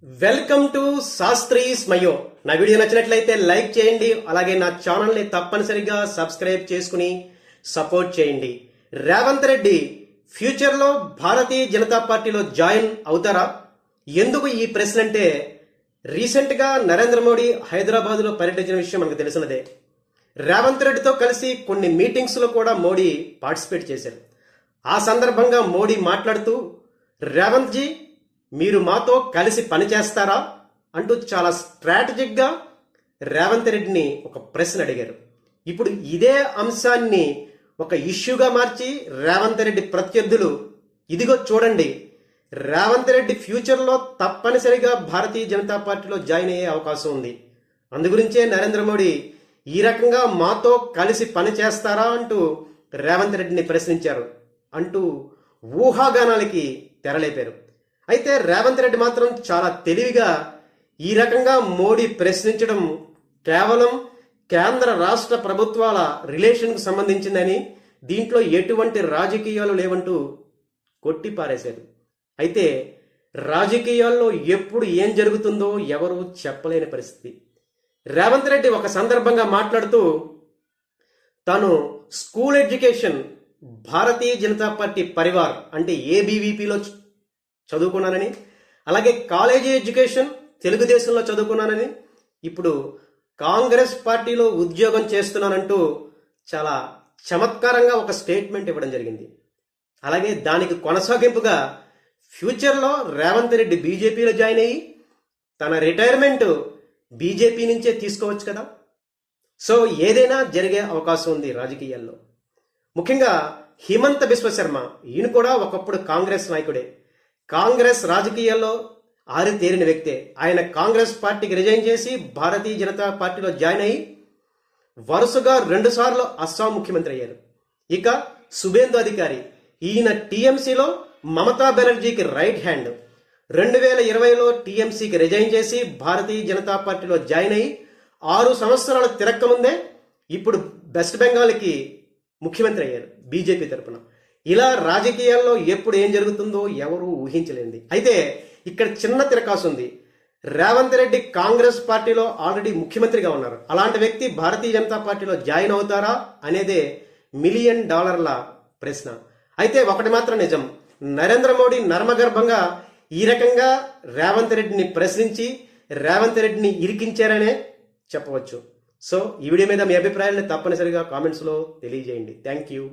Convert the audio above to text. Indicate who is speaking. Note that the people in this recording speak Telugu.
Speaker 1: Welcome to శాస్త్రీస్ మయో. నా వీడియో నచ్చినట్లయితే లైక్ చేయండి, అలాగే నా ఛానల్ని తప్పనిసరిగా సబ్స్క్రైబ్ చేసుకుని సపోర్ట్ చేయండి. రేవంత్ రెడ్డి ఫ్యూచర్లో భారతీయ జనతా పార్టీలో జాయిన్ అవుతారా? ఎందుకు ఈ ప్రశ్న అంటే, రీసెంట్గా నరేంద్ర మోడీ హైదరాబాద్లో పర్యటించిన విషయం మనకు తెలిసినదే. రేవంత్ రెడ్డితో కలిసి కొన్ని మీటింగ్స్లో కూడా మోడీ పార్టిసిపేట్ చేశారు. ఆ సందర్భంగా మోడీ మాట్లాడుతూ, రేవంత్ జీ మీరు మాతో కలిసి పనిచేస్తారా అంటూ చాలా స్ట్రాటజిక్గా రేవంత్ రెడ్డిని ఒక ప్రశ్న అడిగారు. ఇప్పుడు ఇదే అంశాన్ని ఒక ఇష్యూగా మార్చి రేవంత్ రెడ్డి ప్రత్యర్థులు, ఇదిగో చూడండి, రేవంత్ రెడ్డి ఫ్యూచర్లో తప్పనిసరిగా భారతీయ జనతా పార్టీలో జాయిన్ అయ్యే అవకాశం ఉంది, అందుగురించే నరేంద్ర మోడీ ఈ రకంగా మాతో కలిసి పనిచేస్తారా అంటూ రేవంత్ రెడ్డిని ప్రశ్నించారు అంటూ ఊహాగానాలకి తెరలేపారు. అయితే రేవంత్ రెడ్డి మాత్రం చాలా తెలివిగా ఈ రకంగా మోడీ ప్రశ్నించడం కేవలం కేంద్ర రాష్ట్ర ప్రభుత్వాల రిలేషన్కు సంబంధించిందని, దీంట్లో ఎటువంటి రాజకీయాలు లేవంటూ కొట్టిపారేశారు. అయితే రాజకీయాల్లో ఎప్పుడు ఏం జరుగుతుందో ఎవరు చెప్పలేని పరిస్థితి. రేవంత్ రెడ్డి ఒక సందర్భంగా మాట్లాడుతూ, తను school education Bharatiya Janata party Parivar అంటే ఏబీవీపీలో చదువుకున్నానని, అలాగే కాలేజీ ఎడ్యుకేషన్ తెలుగుదేశంలో చదువుకున్నానని, ఇప్పుడు కాంగ్రెస్ పార్టీలో ఉద్యోగం చేస్తున్నానంటూ చాలా చమత్కారంగా ఒక స్టేట్మెంట్ ఇవ్వడం జరిగింది. అలాగే దానికి కొనసాగింపుగా ఫ్యూచర్లో రేవంత్ రెడ్డి బీజేపీలో జాయిన్ అయ్యి తన రిటైర్మెంట్ బీజేపీ నుంచే తీసుకోవచ్చు కదా. సో ఏదైనా జరిగే అవకాశం ఉంది రాజకీయాల్లో. ముఖ్యంగా హిమంత బిశ్వ శర్మ, ఈయన కూడా ఒకప్పుడు కాంగ్రెస్ నాయకుడే, కాంగ్రెస్ రాజకీయాల్లో ఆరితేరిన వ్యక్తే. ఆయన కాంగ్రెస్ పార్టీకి రిజైన్ చేసి భారతీయ జనతా పార్టీలో జాయిన్ అయ్యి వరుసగా 2 సార్లు అస్సాం ముఖ్యమంత్రి అయ్యారు. ఇక సుబేందు అధికారి, ఈయన టీఎంసీలో మమతా బెనర్జీకి రైట్ హ్యాండ్. 2020లో టీఎంసీకి రిజైన్ చేసి భారతీయ జనతా పార్టీలో జాయిన్ అయ్యి 6 సంవత్సరాలు తిరక్కముందే ఇప్పుడు వెస్ట్ బెంగాల్కి ముఖ్యమంత్రి అయ్యారు బీజేపీ తరఫున. ఇలా రాజకీయాల్లో ఎప్పుడు ఏం జరుగుతుందో ఎవరు ఊహించలేంది. అయితే ఇక్కడ చిన్న తిరకాసు ఉంది. రేవంత్ రెడ్డి కాంగ్రెస్ పార్టీలో ఆల్రెడీ ముఖ్యమంత్రిగా ఉన్నారు. అలాంటి వ్యక్తి భారతీయ జనతా పార్టీలో జాయిన్ అవుతారా అనేదే $1 మిలియన్ ప్రశ్న. అయితే ఒకటి మాత్రం నిజం, నరేంద్ర మోడీ నర్మగర్భంగా ఈ రకంగా రేవంత్ రెడ్డిని ప్రశ్నించి రేవంత్ రెడ్డిని ఇరికించారనే చెప్పవచ్చు. సో ఈ వీడియో మీద మీ అభిప్రాయాలను తప్పనిసరిగా కామెంట్స్లో తెలియజేయండి. Thank you.